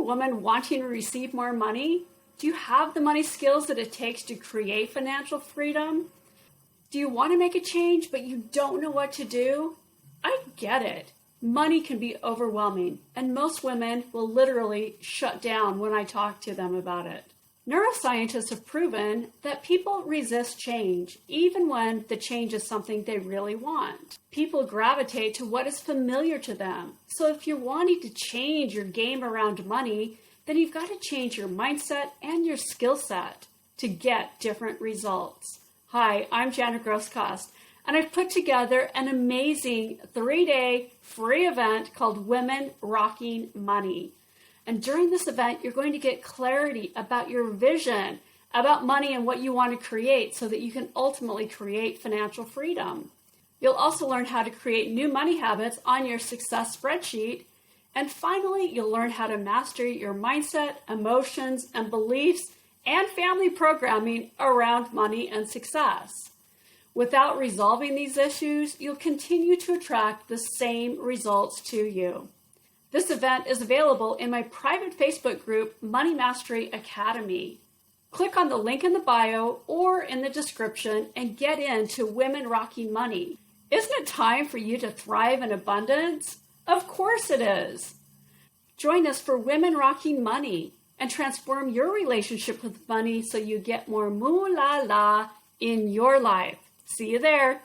woman wanting to receive more money? Do you have the money skills that it takes to create financial freedom? Do you want to make a change, but you don't know what to do? I get it. Money can be overwhelming, and most women will literally shut down when I talk to them about it. Neuroscientists have proven that people resist change, even when the change is something they really want. People gravitate to what is familiar to them. So if you're wanting to change your game around money, then you've got to change your mindset and your skill set to get different results. Hi, I'm Janet Grosskost, and I've put together an amazing 3-day free event called Women Rocking Money. And during this event, you're going to get clarity about your vision, about money and what you want to create so that you can ultimately create financial freedom. You'll also learn how to create new money habits on your success spreadsheet. And finally, you'll learn how to master your mindset, emotions, and beliefs and family programming around money and success. Without resolving these issues, you'll continue to attract the same results to you. This event is available in my private Facebook group, Money Mastery Academy. Click on the link in the bio or in the description and get into Women Rocking Money. Isn't it time for you to thrive in abundance? Of course it is. Join us for Women Rocking Money and transform your relationship with money so you get more moolah in your life. See you there.